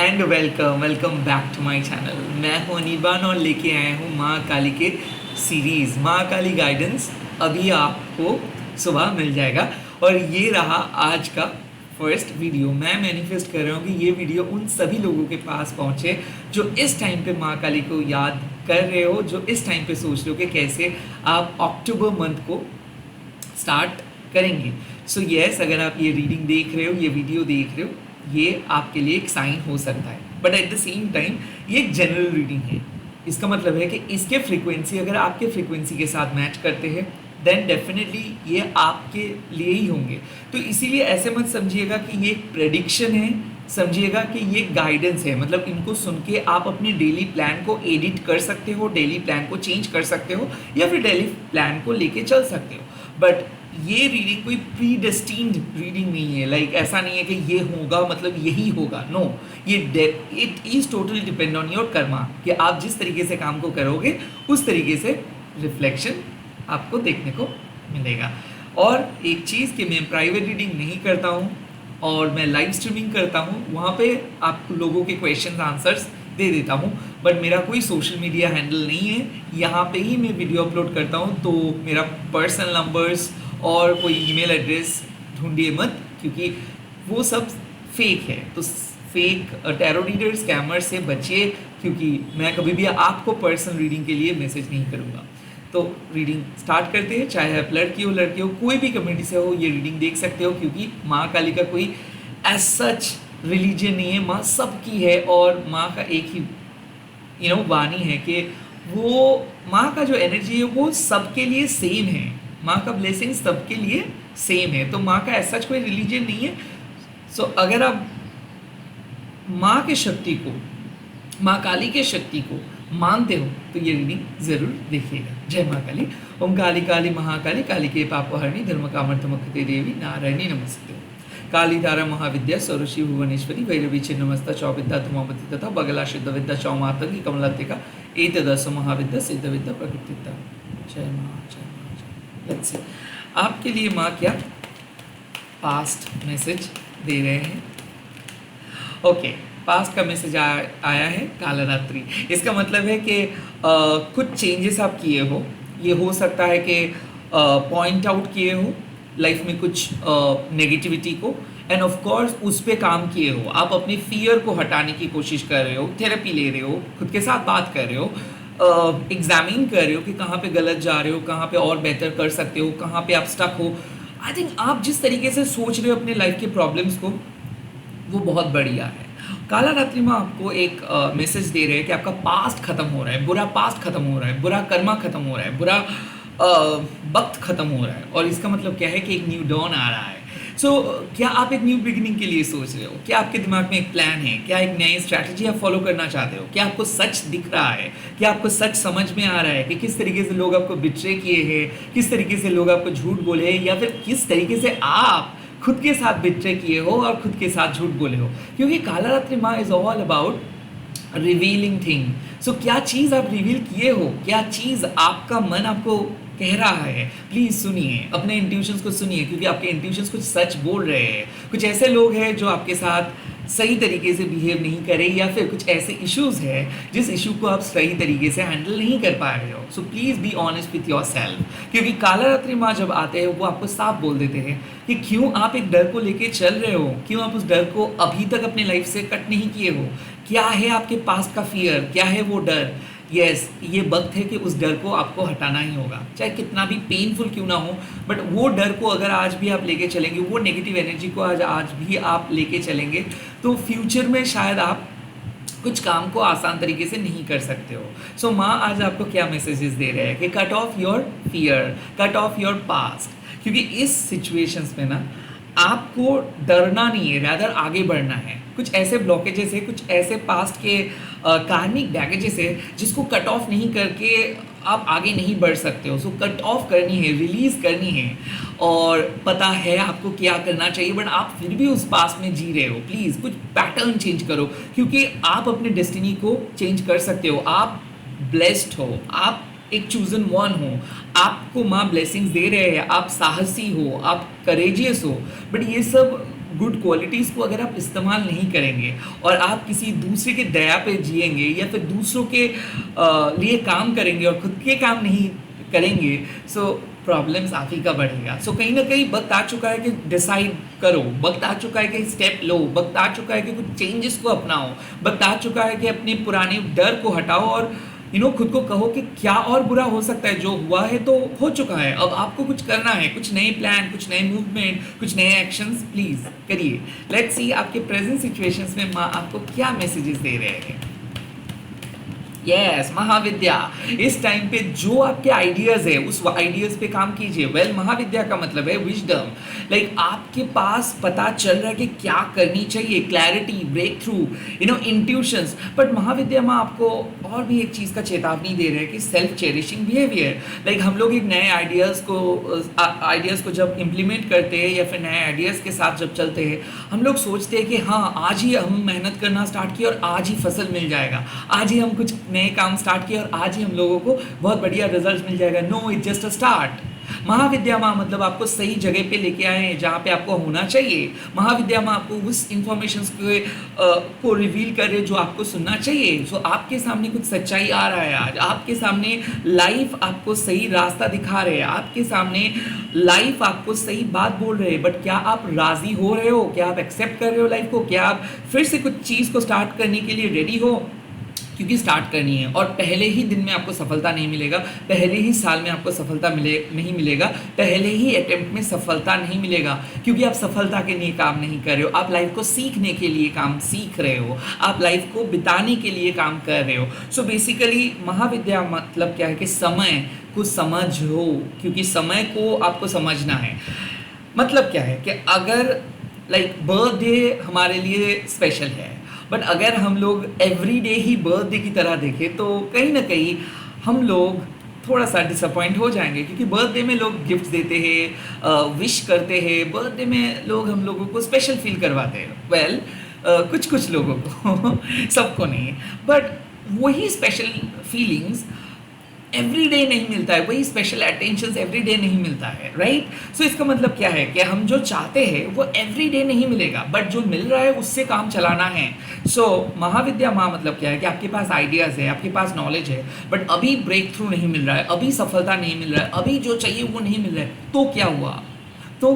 And welcome back to my channel. मैं हूं अनिर्बान और लेके आया हूं माँ काली के सीरीज़ माँ काली गाइडेंस। अभी आपको सुबह मिल जाएगा और ये रहा आज का फर्स्ट वीडियो। मैं मैनिफेस्ट कर रहा हूँ कि ये वीडियो उन सभी लोगों के पास पहुँचे जो इस टाइम पे माँ काली को याद कर रहे हो, जो इस टाइम पे सोच रहे हो कि कैसे आप अक्टूबर मंथ को स्टार्ट करेंगे। सो यस, अगर आप ये रीडिंग देख रहे हो, ये वीडियो देख रहे हो, ये आपके लिए एक साइन हो सकता है, but at the same time ये एक जनरल रीडिंग है। इसका मतलब है कि इसके फ्रीक्वेंसी अगर आपके फ्रीक्वेंसी के साथ मैच करते हैं देन डेफिनेटली ये आपके लिए ही होंगे। तो इसीलिए ऐसे मत समझिएगा कि ये एक प्रेडिक्शन है, समझिएगा कि ये गाइडेंस है। मतलब इनको सुन के आप अपने डेली प्लान को एडिट कर सकते हो, डेली प्लान को चेंज कर सकते हो या फिर डेली प्लान को लेके चल सकते हो। बट ये रीडिंग कोई प्री डेस्टिन्ड रीडिंग नहीं है। लाइक ऐसा नहीं है कि ये होगा मतलब यही होगा। नो, ये it is totally depend on your Karma कि आप जिस तरीके से काम को करोगे उस तरीके से रिफ्लेक्शन आपको देखने को मिलेगा। और एक चीज़ कि मैं प्राइवेट रीडिंग नहीं करता हूँ और मैं लाइव स्ट्रीमिंग करता हूँ, वहाँ पे आप लोगों के क्वेश्चन आंसर्स दे देता हूँ, बट मेरा कोई सोशल मीडिया हैंडल नहीं है। यहाँ पे ही मैं वीडियो अपलोड करता हूँ, तो मेरा पर्सनल नंबर्स और कोई ईमेल एड्रेस ढूंढिए मत, क्योंकि वो सब फेक है। तो फेक टैरो रीडर स्कैमर से बचिए, क्योंकि मैं कभी भी आपको पर्सनल रीडिंग के लिए मैसेज नहीं करूँगा। तो रीडिंग स्टार्ट करते हैं। चाहे आप लड़की हो कोई भी कम्युनिटी से हो, ये रीडिंग देख सकते हो, क्योंकि माँ काली का कोई एज सच रिलीजन नहीं है। माँ सबकी है और माँ का एक ही वाणी है कि वो माँ का जो एनर्जी है वो सबके लिए सेम है। माँ का ब्लेसिंग सबके लिए सेम है। तो माँ का एज सच कोई रिलीजन नहीं है। सो अगर आप माँ के शक्ति को, माँ काली के शक्ति को मानते हो तो ये रीडिंग जरूर देखिएगा। जय माँ काली। ओम काली काली महाकाली, काली के पापहरणी, धर्म कामर्थमुक्ते देवी, नारायणी नमस्ते। काली तारा महाविद्या, स्वरूषि भुवनेश्वरी, भैरवी चिन्नमस्ता, चौविद्या धूमावती तथा बगला शुद्ध विद्या, चौमातंगी कमलातिका, एतदसो महाविद्या, सिद्ध विद्या, प्रकृतिता। जय माँ, जय माँ, जय। लेट्स सी आपके लिए माँ क्या पास्ट मैसेज दे रहे हैं। ओके, पास्ट का मैसेज आया है काला रात्रि। इसका मतलब है कि कुछ चेंजेस आप किए हो। ये हो सकता है कि पॉइंट आउट किए हो लाइफ में कुछ नेगेटिविटी को, एंड ऑफ कोर्स उस पर काम किए हो। आप अपने फियर को हटाने की कोशिश कर रहे हो, थेरेपी ले रहे हो, खुद के साथ बात कर रहे हो, एग्जामिन कर रहे हो कि कहाँ पे गलत जा रहे हो, कहाँ पे और बेहतर कर सकते हो, कहाँ पे आप स्टक हो। आई थिंक आप जिस तरीके से सोच रहे हो अपने लाइफ के प्रॉब्लम्स को, वो बहुत बढ़िया है। काला रात्रि में आपको एक मैसेज दे रहे हैं कि आपका पास्ट खत्म हो रहा है, बुरा पास्ट खत्म हो रहा है, बुरा कर्मा खत्म हो रहा है, बुरा वक्त खत्म हो रहा है। और इसका मतलब क्या है कि एक न्यू डॉन आ रहा है। सो क्या आप एक न्यू बिगिनिंग के लिए सोच रहे हो? क्या आपके दिमाग में एक प्लान है? क्या एक नई स्ट्रैटेजी आप फॉलो करना चाहते हो? क्या आपको सच दिख रहा है? क्या आपको सच समझ में आ रहा है कि किस तरीके से लोग आपको बिट्रे किए हैं, किस तरीके से लोग आपको झूठ बोले हैं, या फिर किस तरीके से आप खुद के साथ बिट्रे किए हो और खुद के साथ झूठ बोले हो? क्योंकि काला रात्रि माँ is all about revealing thing. So क्या चीज़ आप रिवील किए हो? क्या चीज़ आपका मन आपको कह रहा है? प्लीज़ सुनिए, अपने इंट्यूशंस को सुनिए, क्योंकि आपके इंट्यूशंस कुछ सच बोल रहे हैं। कुछ ऐसे लोग हैं जो आपके साथ सही तरीके से बिहेव नहीं करें, या फिर कुछ ऐसे इश्यूज हैं जिस इशू को आप सही तरीके से हैंडल नहीं कर पा रहे हो। So please be honest with your self, क्योंकि काला रात्रि माँ जब आते हैं वो आपको साफ बोल देते हैं कि क्यों आप एक डर को लेके चल रहे हो, क्यों आप उस डर को अभी तक अपने लाइफ से कट नहीं किए हो। क्या है आपके पास्ट का फियर, क्या है वो डर? यस, ये वक्त है कि उस डर को आपको हटाना ही होगा, चाहे कितना भी पेनफुल क्यों ना हो। बट वो डर को अगर आज भी आप लेके चलेंगे, वो नेगेटिव एनर्जी को आज भी आप लेके चलेंगे, तो फ्यूचर में शायद आप कुछ काम को आसान तरीके से नहीं कर सकते हो। सो माँ आज आपको क्या मैसेजेस दे रहे हैं कि cut off your fear, cut off your past. क्योंकि इस सिचुएशंस में ना आपको डरना नहीं है, रादर आगे बढ़ना है। कुछ ऐसे ब्लॉकेजेस है, कुछ ऐसे पास्ट के कार्मिक बैगेजेस है जिसको कट ऑफ नहीं करके आप आगे नहीं बढ़ सकते हो। सो कट ऑफ करनी है, रिलीज़ करनी है, और पता है आपको क्या करना चाहिए, बट आप फिर भी उस पास्ट में जी रहे हो। प्लीज़ कुछ पैटर्न चेंज करो, क्योंकि आप अपने डेस्टिनी को चेंज कर सकते हो। आप ब्लेस्ड हो, आप एक चूजन वन हो, आपको माँ ब्लेसिंग्स दे रहे हैं, आप साहसी हो, आप करेजियस हो। बट ये सब गुड क्वालिटीज़ को अगर आप इस्तेमाल नहीं करेंगे और आप किसी दूसरे के दया पे जिएंगे या फिर दूसरों के लिए काम करेंगे और खुद के काम नहीं करेंगे, सो प्रॉब्लम्स आप ही का बढ़ेगा। सो कहीं ना कहीं वक्त आ चुका है कि डिसाइड करो, वक्त आ चुका है कि स्टेप लो, वक्त आ चुका है कि कुछ चेंजेस को अपनाओ, वक्त आ चुका है कि अपने पुराने डर को हटाओ और खुद को कहो कि क्या और बुरा हो सकता है, जो हुआ है तो हो चुका है, अब आपको कुछ करना है, कुछ नए प्लान, कुछ नए मूवमेंट, कुछ नए एक्शंस प्लीज करिए। लेट्स सी आपके प्रेजेंट सिचुएशंस में माँ आपको क्या मैसेजेस दे रहे हैं। यस, महाविद्या, इस टाइम पे जो आपके आइडियाज है उस आइडियाज पे काम कीजिए। वेल, महाविद्या का मतलब है विजडम, लाइक आपके पास पता चल रहा है कि क्या करनी चाहिए, clarity, breakthrough, intuitions. But महाविद्या में आपको और भी एक चीज़ का चेतावनी दे रहे हैं कि सेल्फ चेरिशिंग बिहेवियर, लाइक हम लोग एक नए आइडियाज़ को जब इम्प्लीमेंट करते हैं या फिर नए आइडियाज़ के साथ जब चलते हैं, हम लोग सोचते हैं कि हाँ आज ही हम मेहनत करना स्टार्ट किया और आज ही फसल मिल जाएगा, आज ही हम कुछ नए काम स्टार्ट किए और आज ही हम लोगों को बहुत बढ़िया रिजल्ट मिल जाएगा। No, it's just a start. महाविद्या माँ मतलब आपको सही जगह पे लेके आए हैं जहाँ पे आपको होना चाहिए। महाविद्या माँ आपको उस इंफॉर्मेशन को रिवील कर रहे जो आपको सुनना चाहिए। सो आपके सामने कुछ सच्चाई आ रहा है, आज आपके सामने लाइफ आपको सही रास्ता दिखा रहे हैं, आपके सामने लाइफ आपको सही बात बोल रहे हैं। बट क्या आप राजी हो रहे हो, क्या आप एक्सेप्ट कर रहे हो लाइफ को, क्या आप फिर से कुछ चीज़ को स्टार्ट करने के लिए रेडी हो, क्योंकि स्टार्ट करनी है। और पहले ही दिन में आपको सफलता नहीं मिलेगा, पहले ही साल में आपको सफलता नहीं मिलेगा, पहले ही अटेम्प्ट में सफलता नहीं मिलेगा, क्योंकि आप सफलता के लिए काम नहीं कर रहे हो, आप लाइफ को सीखने के लिए काम सीख रहे हो, आप लाइफ को बिताने के लिए काम कर रहे हो। सो बेसिकली महाविद्या मतलब क्या है कि समय को समझो, क्योंकि समय को आपको समझना है। मतलब क्या है कि अगर बर्थडे हमारे लिए स्पेशल है, बट अगर हम लोग एवरी डे ही बर्थडे की तरह देखें तो कहीं ना कहीं हम लोग थोड़ा सा डिसअपॉइंट हो जाएंगे, क्योंकि बर्थडे में लोग गिफ्ट देते हैं, विश करते हैं, बर्थडे में लोग हम लोगों को स्पेशल फील करवाते हैं। वेल, कुछ लोगों को सबको नहीं, बट वही स्पेशल फीलिंग्स एवरी डे नहीं मिलता है, वही स्पेशल अटेंशन एवरी डे नहीं मिलता है, राइट। सो इसका मतलब क्या है कि हम जो चाहते हैं वो एवरी डे नहीं मिलेगा, बट जो मिल रहा है उससे काम चलाना है। सो महाविद्या माँ मतलब क्या है कि आपके पास आइडियाज़ है, आपके पास नॉलेज है, बट अभी ब्रेक थ्रू नहीं मिल रहा है, अभी सफलता नहीं मिल रहा है, अभी जो चाहिए वो नहीं मिल रहा है, तो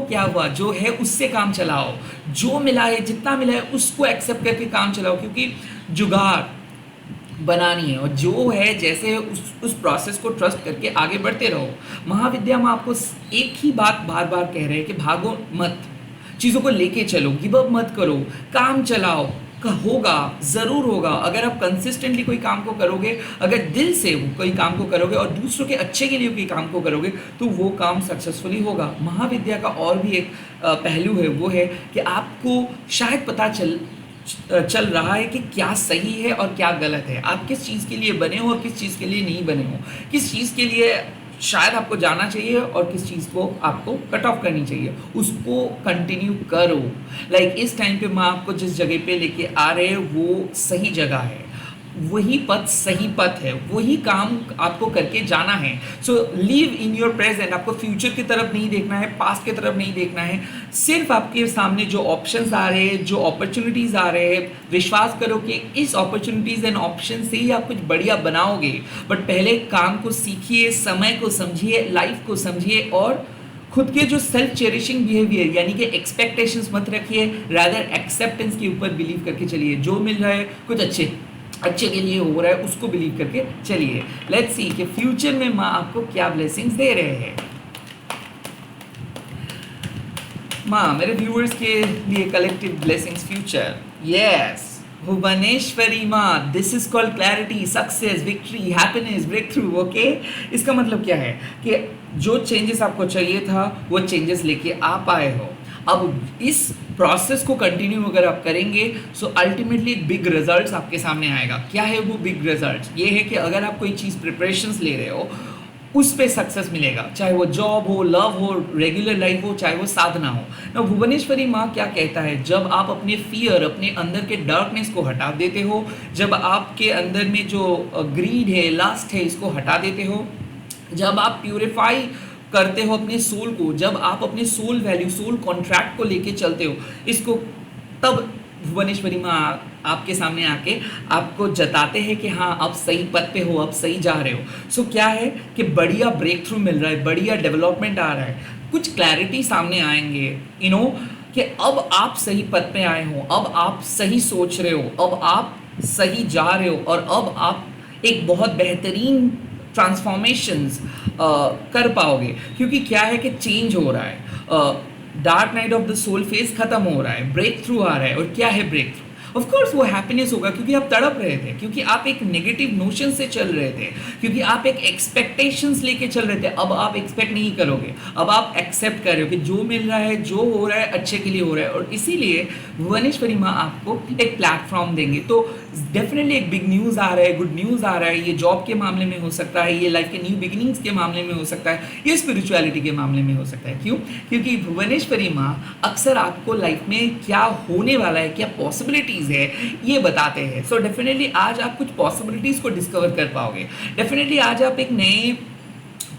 क्या हुआ, जो है उससे काम चलाओ, जो मिला है, जितना मिला है उसको एक्सेप्ट करके काम चलाओ, क्योंकि जुगाड़ बनानी है और जो है जैसे उस प्रोसेस को ट्रस्ट करके आगे बढ़ते रहो। महाविद्या में आपको एक ही बात बार बार कह रहे हैं कि भागो मत, चीज़ों को लेके चलो, गिव अप मत करो, काम चलाओ, होगा, ज़रूर होगा। अगर आप कंसिस्टेंटली कोई काम को करोगे, अगर दिल से कोई काम को करोगे और दूसरों के अच्छे के लिए कोई काम को करोगे तो वो काम सक्सेसफुली होगा। महाविद्या का और भी एक पहलू है, वो है कि आपको शायद पता चल रहा है कि क्या सही है और क्या गलत है, आप किस चीज़ के लिए बने हो और किस चीज़ के लिए नहीं बने हो, किस चीज़ के लिए शायद आपको जाना चाहिए और किस चीज़ को आपको कट ऑफ करनी चाहिए, उसको कंटिन्यू करो। इस टाइम पे माँ आपको जिस जगह पे लेके आ रहे हैं वो सही जगह है, वही पथ सही पथ है, वही काम आपको करके जाना है। So live in your present, आपको फ्यूचर की तरफ नहीं देखना है, पास्ट की तरफ नहीं देखना है, सिर्फ आपके सामने जो ऑप्शंस आ रहे हैं, जो अपॉर्चुनिटीज़ आ रहे हैं, विश्वास करो कि इस अपॉर्चुनिटीज़ एंड ऑप्शन से ही आप कुछ बढ़िया बनाओगे। बट पहले काम को सीखिए, समय को समझिए, लाइफ को समझिए और खुद के जो सेल्फ चेरिशिंग बिहेवियर यानी कि एक्सपेक्टेशंस मत रखिए, रादर एक्सेप्टेंस के ऊपर बिलीव करके चलिए। जो मिल रहा है कुछ अच्छे के लिए हो रहा है, उसको बिलीव करके चलिए। लेट्स सी कि फ्यूचर में माँ आपको क्या ब्लेसिंग्स दे रहे हैं। माँ मेरे व्यूअर्स के लिए collective blessings future. Yes, Bhuvaneshwari माँ, this is called clarity, success, victory, happiness, breakthrough. Okay, इसका मतलब क्या है कि जो चेंजेस आपको चाहिए था वो चेंजेस लेके आप आए हो। अब इस प्रोसेस को कंटिन्यू अगर आप करेंगे सो अल्टीमेटली बिग रिजल्ट्स आपके सामने आएगा। क्या है वो बिग रिजल्ट्स? ये है कि अगर आप कोई चीज़ प्रिपरेशंस ले रहे हो उस पे सक्सेस मिलेगा, चाहे वो जॉब हो, लव हो, रेगुलर लाइफ हो, चाहे वो साधना हो ना। भुवनेश्वरी माँ क्या कहता है, जब आप अपने फियर, अपने अंदर के डार्कनेस को हटा देते हो, जब आपके अंदर में जो ग्रीड है, लास्ट है, इसको हटा देते हो, जब आप प्यूरिफाई करते हो अपने सोल को, जब आप अपने सोल वैल्यू, सोल कॉन्ट्रैक्ट को लेके चलते हो इसको, तब भुवनेश्वरी माँ आपके सामने आके आपको जताते हैं कि हाँ आप सही पथ पे हो, आप सही जा रहे हो। सो क्या है कि बढ़िया ब्रेक थ्रू मिल रहा है, बढ़िया डेवलपमेंट आ रहा है, कुछ क्लैरिटी सामने आएंगे, यू नो, कि अब आप सही पथ पे आए हो, अब आप सही सोच रहे हो, अब आप सही जा रहे हो, और अब आप एक बहुत बेहतरीन ट्रांसफॉर्मेशंस कर पाओगे। क्योंकि क्या है कि चेंज हो रहा है, dark night of the soul phase खत्म हो रहा है, ब्रेक थ्रू आ रहा है। और क्या है ब्रेक थ्रू? ऑफ कोर्स वो हैप्पीनेस होगा, क्योंकि आप तड़प रहे थे, क्योंकि आप एक नेगेटिव नोशन से चल रहे थे, क्योंकि आप एक एक्सपेक्टेशंस लेके चल रहे थे। अब आप एक्सपेक्ट नहीं करोगे, अब आप एक्सेप्ट कर रहे हो कि जो मिल रहा है, जो हो रहा है अच्छे के लिए हो रहा है। और इसीलिए भुवनेश्वरी माँ आपको एक प्लेटफॉर्म देंगे। तो डेफिनेटली एक बिग न्यूज़ आ रहा है, गुड न्यूज़ आ रहा है। ये जॉब के मामले में हो सकता है, ये लाइफ के न्यू बिगिनिंग्स के मामले में हो सकता है, ये स्पिरिचुअलिटी के मामले में हो सकता है। क्यों? क्योंकि भुवनेश्वरी माँ अक्सर आपको लाइफ में क्या होने वाला है, क्या पॉसिबिलिटीज़ है, ये बताते हैं। सो डेफिनेटली आज आप कुछ पॉसिबिलिटीज़ को डिस्कवर कर पाओगे। डेफिनेटली आज आप एक नए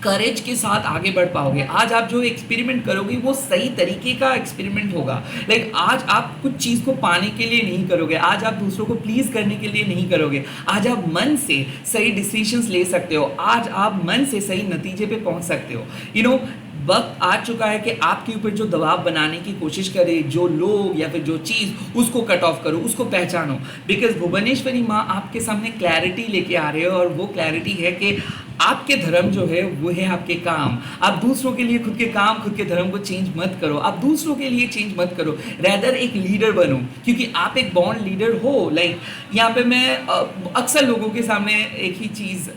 करेज के साथ आगे बढ़ पाओगे। आज आप जो एक्सपेरिमेंट करोगे वो सही तरीके का एक्सपेरिमेंट होगा। लाइक आज आप कुछ चीज़ को पाने के लिए नहीं करोगे, आज आप दूसरों को प्लीज़ करने के लिए नहीं करोगे, आज आप मन से सही डिसीजंस ले सकते हो, आज आप मन से सही नतीजे पे पहुंच सकते हो। यू नो, वक्त आ चुका है कि आपके ऊपर जो दबाव बनाने की कोशिश करे, जो लोग या फिर जो चीज़, उसको कट ऑफ करो, उसको पहचानो। बिकॉज भुवनेश्वरी माँ आपके सामने क्लैरिटी लेके आ रहे हो, और वो क्लैरिटी है कि आपके धर्म जो है वो है आपके काम। आप दूसरों के लिए खुद के काम, खुद के धर्म को चेंज मत करो, आप दूसरों के लिए चेंज मत करो, रैदर एक लीडर बनो, क्योंकि आप एक बॉर्न लीडर हो। लाइक यहाँ पे मैं अक्सर लोगों के सामने एक ही चीज़,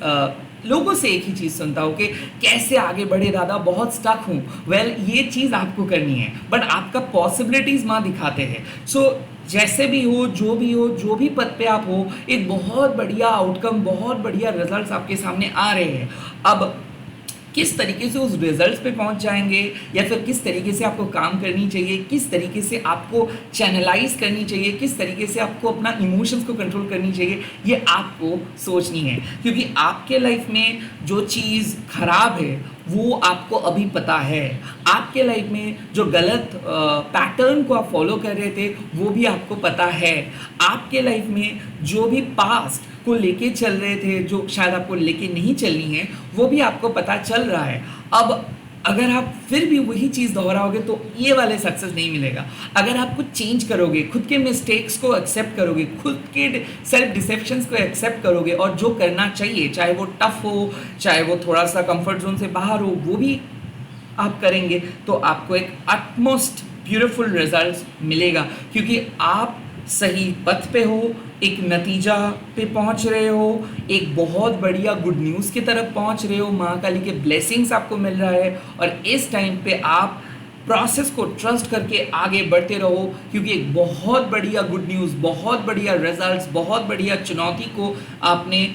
लोगों से एक ही चीज़ सुनता हूँ कि कैसे आगे बढ़े दादा, बहुत स्टक हूँ। वेल, ये चीज़ आपको करनी है, बट आपका पॉसिबिलिटीज़ माँ दिखाते हैं। सो जैसे भी हो, जो भी हो, जो भी पद पे आप हो, एक बहुत बढ़िया आउटकम, बहुत बढ़िया रिजल्ट्स आपके सामने आ रहे हैं। अब किस तरीके से उस रिजल्ट्स पे पहुंच जाएंगे, या फिर किस तरीके से आपको काम करनी चाहिए, किस तरीके से आपको चैनलाइज करनी चाहिए, किस तरीके से आपको अपना इमोशंस को कंट्रोल करनी चाहिए, ये आपको सोचनी है। क्योंकि आपके लाइफ में जो चीज़ खराब है वो आपको अभी पता है। आपके लाइफ में जो गलत पैटर्न को आप फॉलो कर रहे थे वो भी आपको पता है। आपके लाइफ में जो भी पास्ट को लेके चल रहे थे, जो शायद आपको लेके नहीं चलनी है, वो भी आपको पता चल रहा है। अब अगर आप फिर भी वही चीज़ दोहराओगे तो ये वाले सक्सेस नहीं मिलेगा। अगर आप कुछ चेंज करोगे, खुद के मिस्टेक्स को एक्सेप्ट करोगे, खुद के सेल्फ डिसेप्शंस को एक्सेप्ट करोगे, और जो करना चाहिए, चाहे वो टफ हो, चाहे वो थोड़ा सा कंफर्ट जोन से बाहर हो, वो भी आप करेंगे, तो आपको एक अटमोस्ट ब्यूटीफुल रिजल्ट मिलेगा। क्योंकि आप सही पथ पे हो, एक नतीजा पे पहुंच रहे हो, एक बहुत बढ़िया गुड न्यूज़ की तरफ पहुंच रहे हो, माँ काली के ब्लेसिंग्स आपको मिल रहा है। और इस टाइम पे आप प्रोसेस को ट्रस्ट करके आगे बढ़ते रहो, क्योंकि एक बहुत बढ़िया गुड न्यूज़, बहुत बढ़िया रिजल्ट्स, बहुत बढ़िया चुनौती को आपने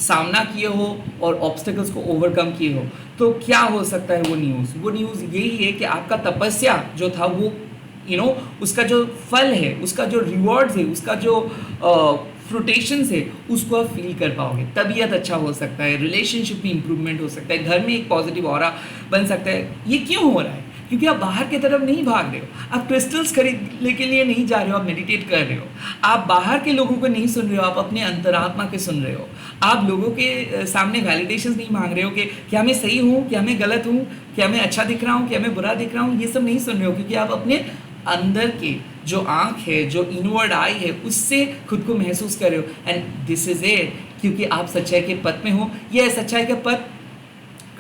सामना किए हो और ऑब्स्टेकल्स को ओवरकम किए हो। तो क्या हो सकता है वो न्यूज़ यही है कि आपका तपस्या जो था वो उसका जो फल है, उसका जो रिवॉर्ड्स है, उसका जो फ्रूटेशंस है, उसको आप फील कर पाओगे। तबीयत अच्छा हो सकता है, रिलेशनशिप में इंप्रूवमेंट हो सकता है, घर में एक पॉजिटिव ऑरा बन सकता है। ये क्यों हो रहा है? क्योंकि आप बाहर की तरफ नहीं भाग रहे हो, आप क्रिस्टल्स खरीदने के लिए नहीं जा रहे हो, आप मेडिटेट कर रहे हो, आप बाहर के लोगों को नहीं सुन रहे हो, आप अपने अंतरात्मा के सुन रहे हो। आप लोगों के सामने वैलिडेशंस नहीं मांग रहे हो कि क्या मैं सही हूँ, क्या मैं गलत हूँ, क्या मैं अच्छा दिख रहा हूँ, क्या मैं बुरा दिख रहा हूँ, ये सब नहीं सुन रहे हो। क्योंकि आप अपने अंदर के जो आँख है, जो इनवर्ड आई है, उससे खुद को महसूस कर रहे हो। एंड दिस इज इट, क्योंकि आप सच्चाई के पथ में हो। यह सच्चाई का पथ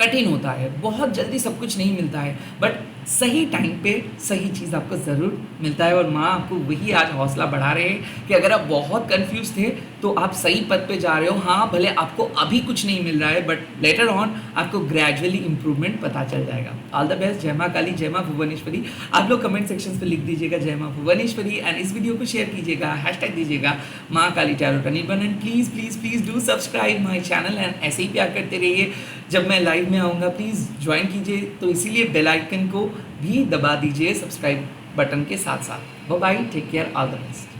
कठिन होता है, बहुत जल्दी सब कुछ नहीं मिलता है, बट सही टाइम पे सही चीज़ आपको ज़रूर मिलता है। और माँ आपको वही आज हौसला बढ़ा रहे हैं कि अगर आप बहुत कंफ्यूज थे तो आप सही पथ पे जा रहे हो। हाँ, भले आपको अभी कुछ नहीं मिल रहा है, बट लेटर ऑन आपको ग्रेजुअली इंप्रूवमेंट पता चल जाएगा। All the best. जय माँ काली, जय माँ भुवनेश्वरी। आप लोग कमेंट सेक्शन पे लिख दीजिएगा जय माँ भुवनेश्वरी, एंड इस वीडियो को शेयर कीजिएगा, हैशटैग दीजिएगा माँ Kali tarot Anirban, and please please please do subscribe my channel. And ऐसे ही प्यार करते रहिए। जब मैं लाइव में आऊँगा प्लीज़ ज्वाइन कीजिए, तो इसीलिए बेल आइकन को भी दबा दीजिए सब्सक्राइब बटन के साथ साथ। Bye bye, take care, all the best.